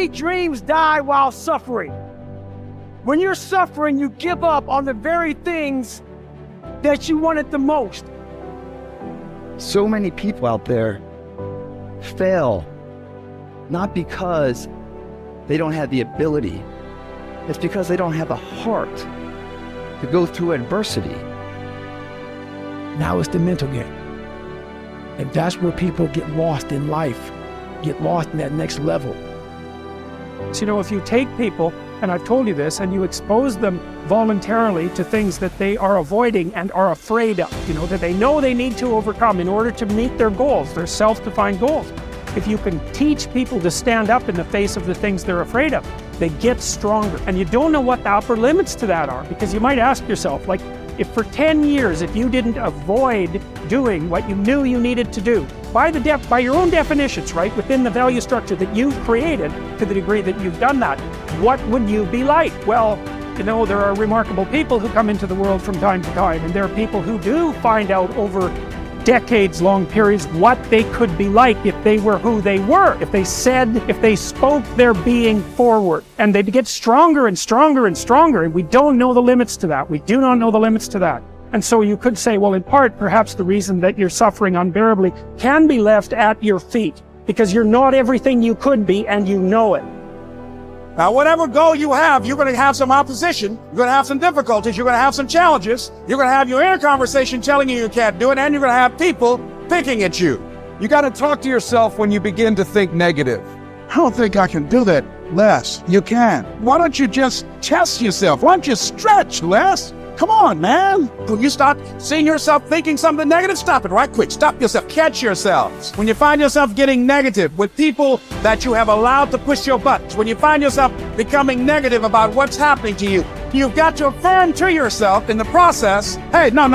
many dreams die while suffering. When you're suffering, you give up on the very things that you wanted the most. So many people out there fail, not because they don't have the ability. It's because they don't have the heart to go through adversity. Now it's the mental game. And that's where people get lost in life, get lost in that next level. So, if you take people, and I've told you this, and you expose them voluntarily to things that they are avoiding and are afraid of, that they know they need to overcome in order to meet their goals, their self-defined goals. If you can teach people to stand up in the face of the things they're afraid of, they get stronger. And you don't know what the upper limits to that are, because you might ask yourself, if for 10 years, if you didn't avoid doing what you knew you needed to do, by your own definitions, right, within the value structure that you've created, to the degree that you've done that, what would you be like? Well, there are remarkable people who come into the world from time to time, and there are people who do find out over decades-long periods what they could be like if they were who they were, if they spoke their being forward, and they'd get stronger and stronger and stronger, and we don't know the limits to that. We do not know the limits to that. And so you could say, well, in part, perhaps the reason that you're suffering unbearably can be left at your feet, because you're not everything you could be, and you know it. Now, whatever goal you have, you're going to have some opposition, you're going to have some difficulties, you're going to have some challenges, you're going to have your inner conversation telling you can't do it, and you're going to have people picking at you. You got to talk to yourself when you begin to think negative. I don't think I can do that, Les. You can. Why don't you just test yourself? Why don't you stretch, Les? Come on, man. When you start seeing yourself thinking something negative, stop it right quick. Stop yourself. Catch yourselves. When you find yourself getting negative with people that you have allowed to push your buttons, when you find yourself becoming negative about what's happening to you, you've got to affirm to yourself in the process, hey, no,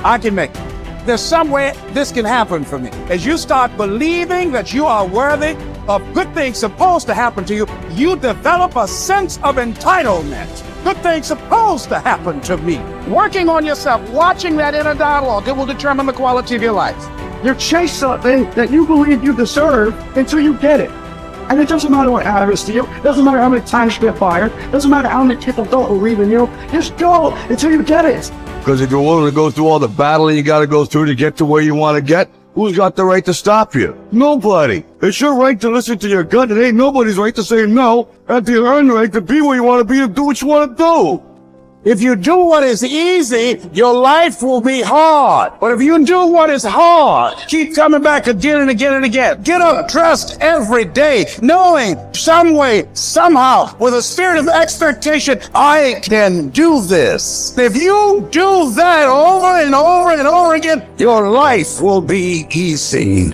I can make it. There's some way this can happen for me. As you start believing that you are worthy of good things supposed to happen to you, you develop a sense of entitlement. Good things supposed to happen to me. Working on yourself, watching that inner dialogue, it will determine the quality of your life. You chase something that you believe you deserve until you get it. And it doesn't matter what happens to you. It doesn't matter how many times you get fired. It doesn't matter how many people don't believe in you. Just go until you get it. Because if you're willing to go through all the battling you got to go through to get to where you want to get, who's got the right to stop you? Nobody. It's your right to listen to your gut. It ain't nobody's right to say no. And you earn the right to be where you want to be and do what you want to do. If you do what is easy, your life will be hard. But if you do what is hard, keep coming back again and again and again. Get up dressed every day, knowing some way, somehow, with a spirit of expectation, I can do this. If you do that over and over and over again, your life will be easy.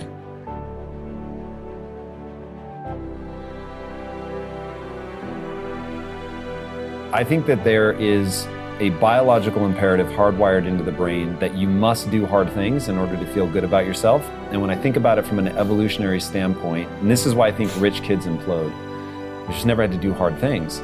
I think that there is a biological imperative hardwired into the brain that you must do hard things in order to feel good about yourself. And when I think about it from an evolutionary standpoint, and this is why I think rich kids implode, they just never had to do hard things.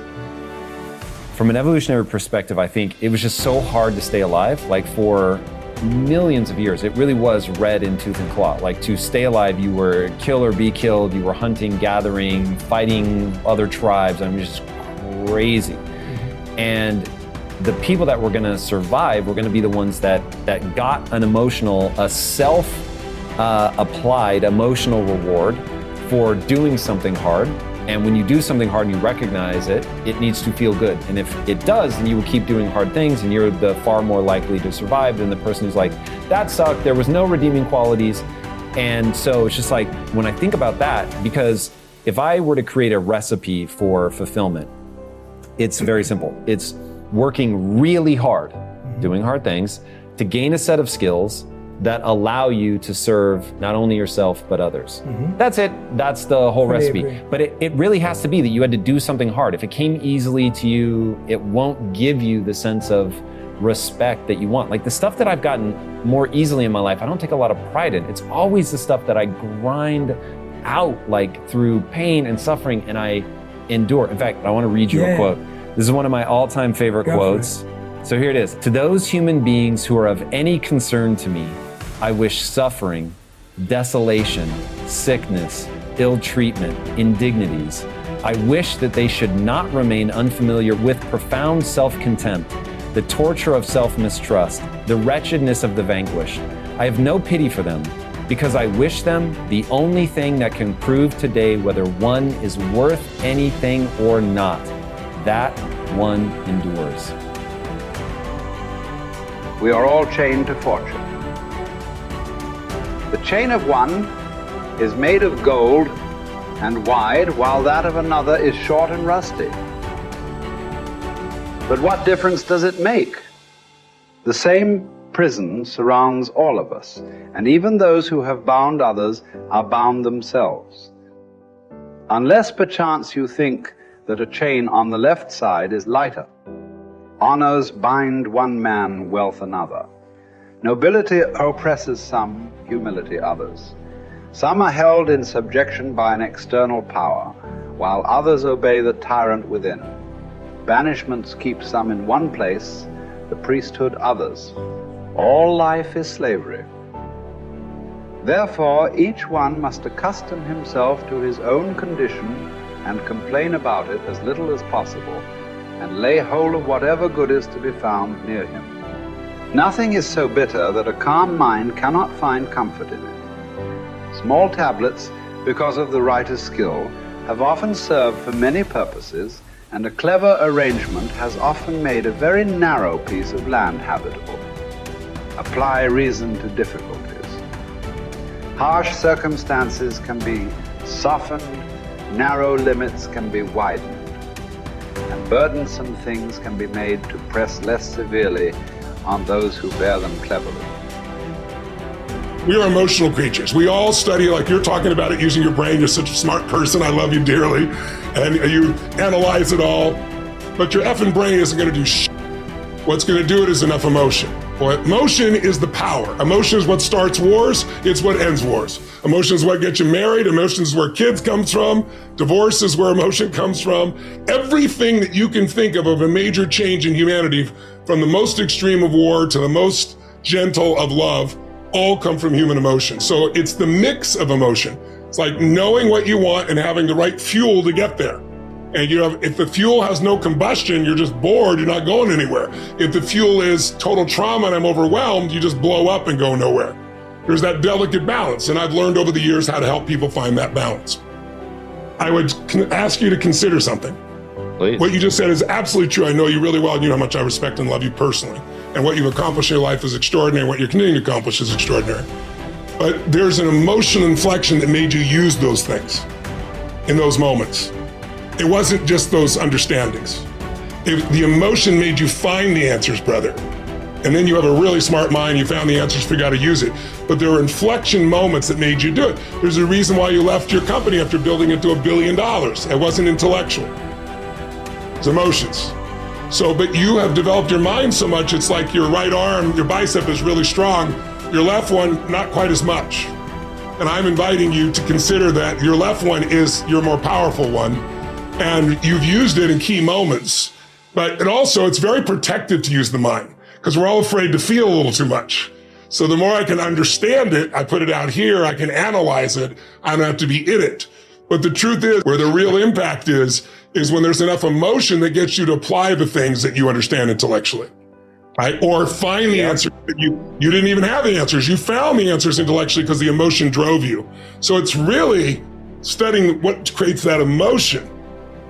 From an evolutionary perspective, I think it was just so hard to stay alive. Like for millions of years, it really was red in tooth and claw. Like to stay alive, you were kill or be killed, you were hunting, gathering, fighting other tribes. I mean, just crazy. And the people that were going to survive were going to be the ones that got an emotional, a self-applied emotional reward for doing something hard. And when you do something hard and you recognize it, it needs to feel good. And if it does, then you will keep doing hard things, and you're the far more likely to survive than the person who's like, that sucked, there was no redeeming qualities. And so it's just like, when I think about that, because if I were to create a recipe for fulfillment, it's very simple. It's working really hard, doing hard things, to gain a set of skills that allow you to serve not only yourself, but others. That's it. That's the whole recipe. But it really has to be that you had to do something hard. If it came easily to you, it won't give you the sense of respect that you want. Like the stuff that I've gotten more easily in my life, I don't take a lot of pride in. It's always the stuff that I grind out, like through pain and suffering, and I endure. In fact, I want to read you a quote. This is one of my all-time favorite quotes. So here it is. To those human beings who are of any concern to me, I wish suffering, desolation, sickness, ill treatment, indignities. I wish that they should not remain unfamiliar with profound self-contempt, the torture of self-mistrust, the wretchedness of the vanquished. I have no pity for them, because I wish them the only thing that can prove today whether one is worth anything or not. That one endures. We are all chained to fortune. The chain of one is made of gold and wide, while that of another is short and rusty. But what difference does it make? The same prison surrounds all of us, and even those who have bound others are bound themselves. Unless perchance you think that a chain on the left side is lighter. Honors bind one man, wealth another. Nobility oppresses some, humility others. Some are held in subjection by an external power, while others obey the tyrant within. Banishments keep some in one place, the priesthood others. All life is slavery. Therefore, each one must accustom himself to his own condition and complain about it as little as possible, and lay hold of whatever good is to be found near him. Nothing is so bitter that a calm mind cannot find comfort in it. Small tablets, because of the writer's skill, have often served for many purposes, and a clever arrangement has often made a very narrow piece of land habitable. Apply reason to difficulties. Harsh circumstances can be softened, narrow limits can be widened, and burdensome things can be made to press less severely on those who bear them cleverly. We are emotional creatures. We all study, like you're talking about it, using your brain. You're such a smart person. I love you dearly. And you analyze it all. But your effing brain isn't going to do shit. What's going to do it is enough emotion. Well, emotion is the power. Emotion is what starts wars. It's what ends wars. Emotion is what gets you married. Emotion is where kids comes from. Divorce is where emotion comes from. Everything that you can think of a major change in humanity, from the most extreme of war to the most gentle of love, all come from human emotion. So it's the mix of emotion. It's like knowing what you want and having the right fuel to get there. And if the fuel has no combustion, you're just bored, you're not going anywhere. If the fuel is total trauma and I'm overwhelmed, you just blow up and go nowhere. There's that delicate balance, and I've learned over the years how to help people find that balance. I would ask you to consider something. Please. What you just said is absolutely true. I know you really well, and you know how much I respect and love you personally. And what you've accomplished in your life is extraordinary. What you're continuing to accomplish is extraordinary. But there's an emotional inflection that made you use those things in those moments. It wasn't just those understandings. The emotion made you find the answers, brother. And then you have a really smart mind, you found the answers, figured out how to use it. But there were inflection moments that made you do it. There's a reason why you left your company after building it to $1 billion. It wasn't intellectual. It's emotions. So, but you have developed your mind so much, it's like your right arm, your bicep is really strong, your left one, not quite as much. And I'm inviting you to consider that your left one is your more powerful one, and you've used it in key moments. But it's very protective to use the mind, because we're all afraid to feel a little too much. So the more I can understand it, I put it out here, I can analyze it, I don't have to be in it. But the truth is, where the real impact is when there's enough emotion that gets you to apply the things that you understand intellectually, right? Or find the answer that you didn't even have the answers. You found the answers intellectually because the emotion drove you. So it's really studying what creates that emotion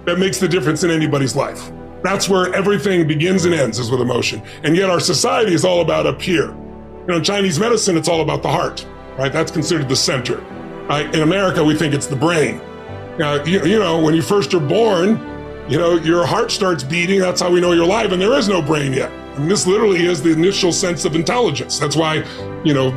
that makes the difference in anybody's life. That's where everything begins and ends, is with emotion. And yet our society is all about up here. In Chinese medicine, it's all about the heart, right? That's considered the center. Right? In America, we think it's the brain. Now, when you first are born, your heart starts beating. That's how we know you're alive, and there is no brain yet. And this literally is the initial sense of intelligence. That's why,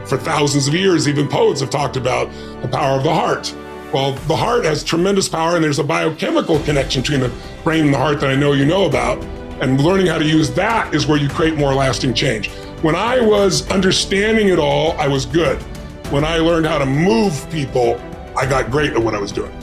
for thousands of years, even poets have talked about the power of the heart. Well, the heart has tremendous power, and there's a biochemical connection between the brain and the heart that I know you know about. And learning how to use that is where you create more lasting change. When I was understanding it all, I was good. When I learned how to move people, I got great at what I was doing.